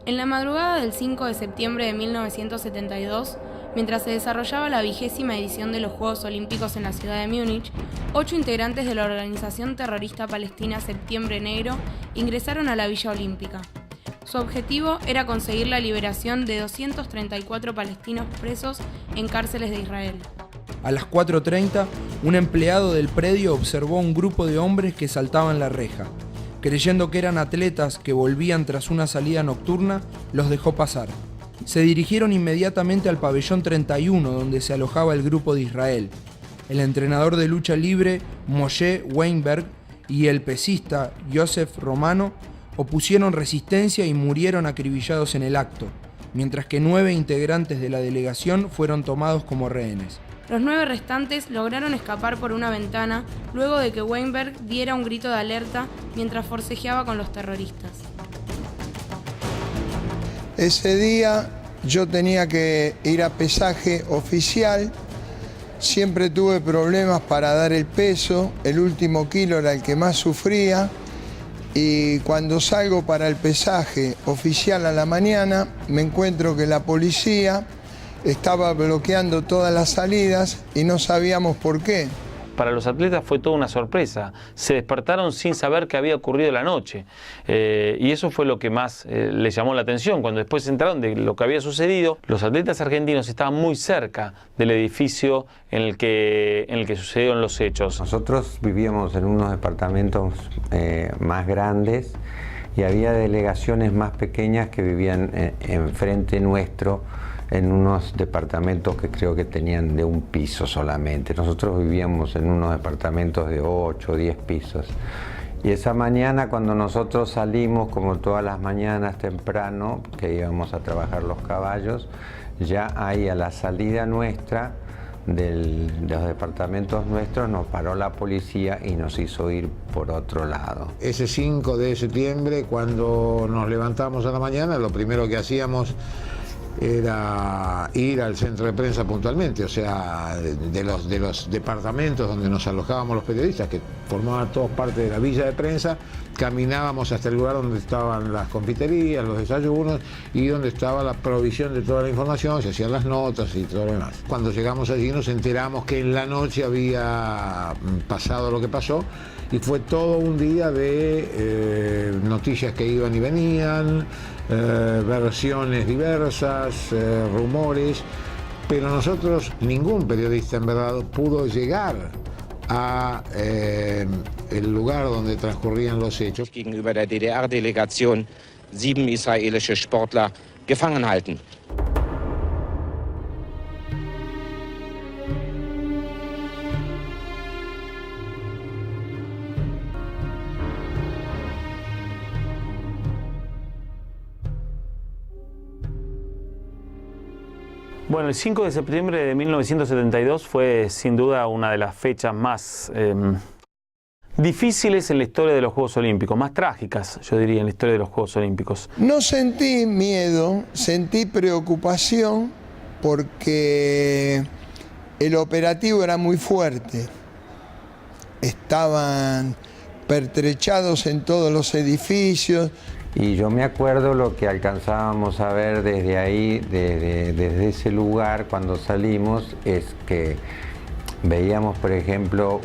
En la madrugada del 5 de septiembre de 1972, mientras se desarrollaba la 20ª edición de los Juegos Olímpicos en la ciudad de Múnich, 8 integrantes de la organización terrorista palestina Septiembre Negro ingresaron a la Villa Olímpica. Su objetivo era conseguir la liberación de 234 palestinos presos en cárceles de Israel. A las 4:30, un empleado del predio observó un grupo de hombres que saltaban la reja. Creyendo que eran atletas que volvían tras una salida nocturna, los dejó pasar. Se dirigieron inmediatamente al pabellón 31, donde se alojaba el grupo de Israel. El entrenador de lucha libre, Moshe Weinberg, y el pesista, Yosef Romano, opusieron resistencia y murieron acribillados en el acto, mientras que 9 integrantes de la delegación fueron tomados como rehenes. Los 9 restantes lograron escapar por una ventana luego de que Weinberg diera un grito de alerta mientras forcejeaba con los terroristas. Ese día yo tenía que ir a pesaje oficial, siempre tuve problemas para dar el peso, el último kilo era el que más sufría, y cuando salgo para el pesaje oficial a la mañana me encuentro que la policía estaba bloqueando todas las salidas y no sabíamos por qué. Para los atletas fue toda una sorpresa. Se despertaron sin saber qué había ocurrido la noche. Y eso fue lo que más les llamó la atención. Cuando después se enteraron de lo que había sucedido, los atletas argentinos estaban muy cerca del edificio en el que sucedieron los hechos. Nosotros vivíamos en unos departamentos más grandes y había delegaciones más pequeñas que vivían enfrente nuestro, en unos departamentos que creo que tenían de un piso solamente. Nosotros vivíamos en unos departamentos de 8 o 10 pisos. Y esa mañana, cuando nosotros salimos, como todas las mañanas temprano, que íbamos a trabajar los caballos, ya ahí a la salida nuestra, de los departamentos nuestros, nos paró la policía y nos hizo ir por otro lado. Ese 5 de septiembre, cuando nos levantamos a la mañana, lo primero que hacíamos era ir al centro de prensa puntualmente, o sea, de los departamentos donde nos alojábamos los periodistas, que formaban todos parte de la villa de prensa, caminábamos hasta el lugar donde estaban las confiterías, los desayunos y donde estaba la provisión de toda la información, se hacían las notas y todo lo demás. Cuando llegamos allí nos enteramos que en la noche había pasado lo que pasó y fue todo un día de noticias que iban y venían, versiones diversas, rumores, pero nosotros, ningún periodista en verdad pudo llegar a el lugar donde transcurrían los hechos. Gegenüber der DDR-Delegation 7 israelische Sportler gefangen halten. Bueno, el 5 de septiembre de 1972 fue sin duda una de las fechas más difíciles en la historia de los Juegos Olímpicos, más trágicas, yo diría, en la historia de los Juegos Olímpicos. No sentí miedo, sentí preocupación porque el operativo era muy fuerte. Estaban pertrechados en todos los edificios. Y yo me acuerdo lo que alcanzábamos a ver desde ahí, desde ese lugar cuando salimos, es que veíamos, por ejemplo,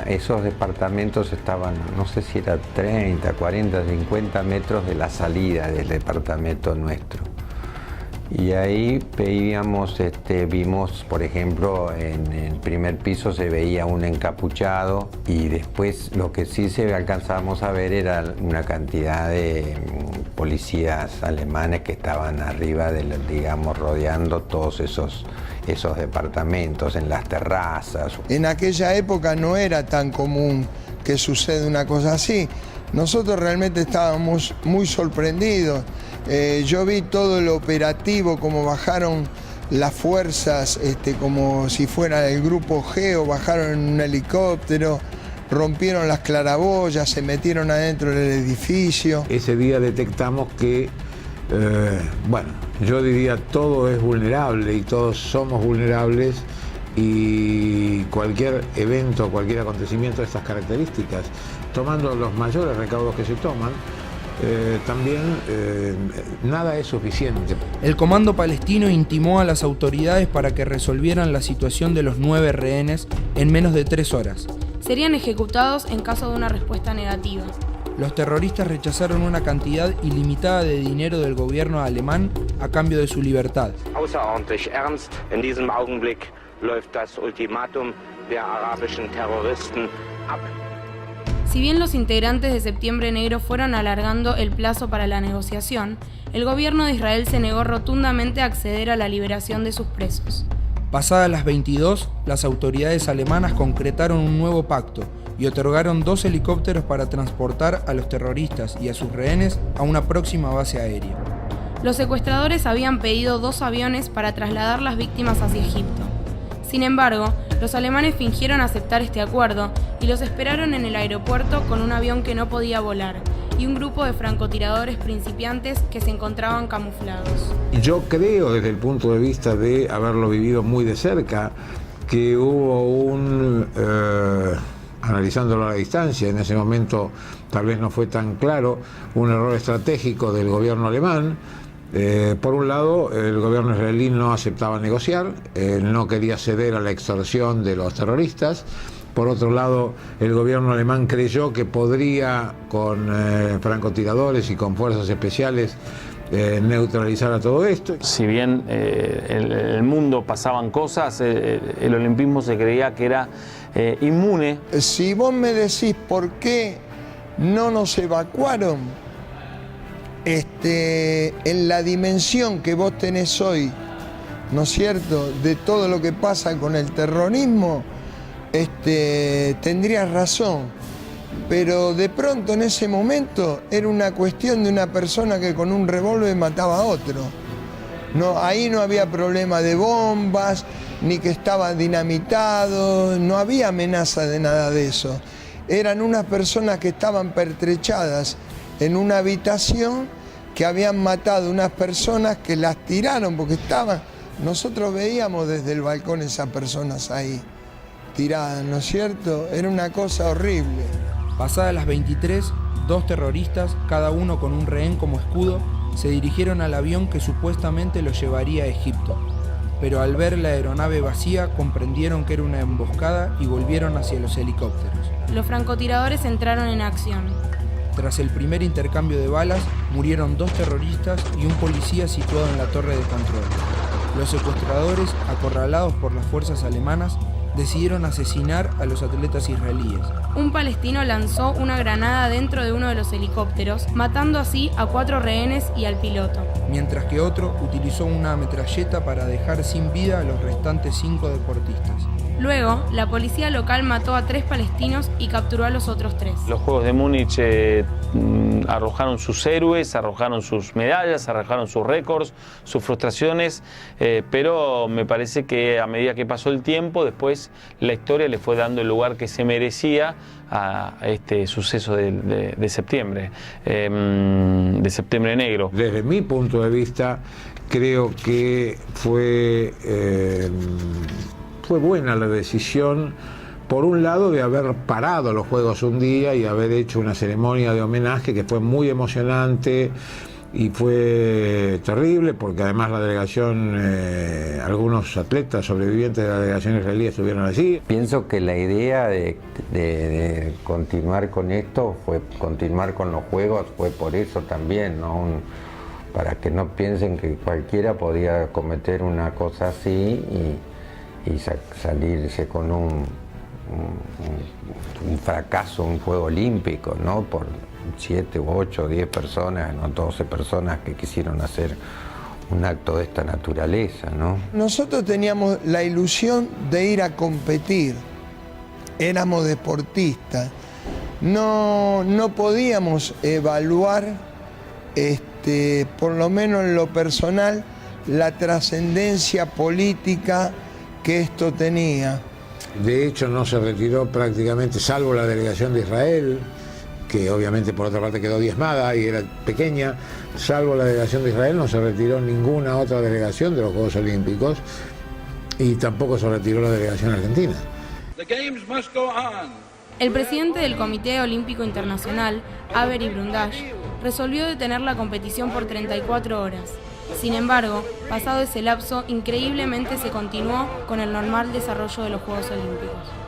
esos departamentos estaban, no sé si era 30, 40, 50 metros de la salida del departamento nuestro. Y ahí vimos, por ejemplo, en el primer piso se veía un encapuchado y después lo que sí alcanzábamos a ver era una cantidad de policías alemanes que estaban arriba, digamos, rodeando todos esos departamentos, en las terrazas. En aquella época no era tan común que suceda una cosa así. Nosotros realmente estábamos muy sorprendidos. Yo vi todo el operativo, como bajaron las fuerzas, como si fuera el grupo Geo, bajaron en un helicóptero, rompieron las claraboyas, se metieron adentro del edificio. Ese día detectamos que, bueno, yo diría todo es vulnerable y todos somos vulnerables y cualquier evento, cualquier acontecimiento de estas características, tomando los mayores recaudos que se toman, también nada es suficiente. El comando palestino intimó a las autoridades para que resolvieran la situación de los 9 rehenes en menos de 3 horas. Serían ejecutados en caso de una respuesta negativa. Los terroristas rechazaron una cantidad ilimitada de dinero del gobierno alemán a cambio de su libertad. Außerordentlich ernst. In diesem Augenblick läuft das Ultimatum der arabischen Terroristen ab. Si bien los integrantes de Septiembre Negro fueron alargando el plazo para la negociación, el gobierno de Israel se negó rotundamente a acceder a la liberación de sus presos. Pasadas las 22, las autoridades alemanas concretaron un nuevo pacto y otorgaron 2 helicópteros para transportar a los terroristas y a sus rehenes a una próxima base aérea. Los secuestradores habían pedido 2 aviones para trasladar las víctimas hacia Egipto. Sin embargo, los alemanes fingieron aceptar este acuerdo y los esperaron en el aeropuerto con un avión que no podía volar y un grupo de francotiradores principiantes que se encontraban camuflados. Yo creo, desde el punto de vista de haberlo vivido muy de cerca, que hubo analizándolo a la distancia, en ese momento tal vez no fue tan claro, un error estratégico del gobierno alemán. Por un lado, el gobierno israelí no aceptaba negociar, no quería ceder a la extorsión de los terroristas. Por otro lado, el gobierno alemán creyó que podría, con francotiradores y con fuerzas especiales, neutralizar a todo esto. Si bien en el mundo pasaban cosas, el olimpismo se creía que era inmune. Si vos me decís por qué no nos evacuaron, en la dimensión que vos tenés hoy, ¿no es cierto?, de todo lo que pasa con el terrorismo, tendrías razón, pero de pronto en ese momento era una cuestión de una persona que con un revólver mataba a otro. No, ahí no había problema de bombas, ni que estaba dinamitado, no había amenaza de nada de eso. Eran unas personas que estaban pertrechadas en una habitación, que habían matado unas personas que las tiraron porque estaban... Nosotros veíamos desde el balcón esas personas ahí, tiradas, ¿no es cierto? Era una cosa horrible. Pasadas las 23, 2 terroristas, cada uno con un rehén como escudo, se dirigieron al avión que supuestamente los llevaría a Egipto. Pero al ver la aeronave vacía, comprendieron que era una emboscada y volvieron hacia los helicópteros. Los francotiradores entraron en acción. Tras el primer intercambio de balas, murieron 2 terroristas y un policía situado en la torre de control. Los secuestradores, acorralados por las fuerzas alemanas, decidieron asesinar a los atletas israelíes. Un palestino lanzó una granada dentro de uno de los helicópteros, matando así a 4 rehenes y al piloto. Mientras que otro utilizó una metralleta para dejar sin vida a los restantes 5 deportistas. Luego, la policía local mató a 3 palestinos y capturó a los otros 3. Los Juegos de Múnich arrojaron sus héroes, arrojaron sus medallas, arrojaron sus récords, sus frustraciones, pero me parece que a medida que pasó el tiempo, después la historia le fue dando el lugar que se merecía a este suceso de septiembre, de Septiembre Negro. Desde mi punto de vista, creo que fue buena la decisión, por un lado, de haber parado los Juegos un día y haber hecho una ceremonia de homenaje que fue muy emocionante y fue terrible, porque además la delegación, algunos atletas sobrevivientes de la delegación israelí estuvieron allí. Pienso que la idea de continuar con esto, continuar con los Juegos, fue por eso también, ¿no? Para que no piensen que cualquiera podía cometer una cosa así y salirse con un fracaso, un juego olímpico, ¿no? Por 7 u 8 o 10 personas, no 12 personas que quisieron hacer un acto de esta naturaleza, ¿no? Nosotros teníamos la ilusión de ir a competir, éramos deportistas, no podíamos evaluar, por lo menos en lo personal, la trascendencia política que esto tenía. De hecho, no se retiró prácticamente, salvo la delegación de Israel, que obviamente por otra parte quedó diezmada y era pequeña. Salvo la delegación de Israel, no se retiró ninguna otra delegación de los Juegos Olímpicos y tampoco se retiró la delegación argentina. El presidente del Comité Olímpico Internacional, Avery Brundage, resolvió detener la competición por 34 horas. Sin embargo, pasado ese lapso, increíblemente se continuó con el normal desarrollo de los Juegos Olímpicos.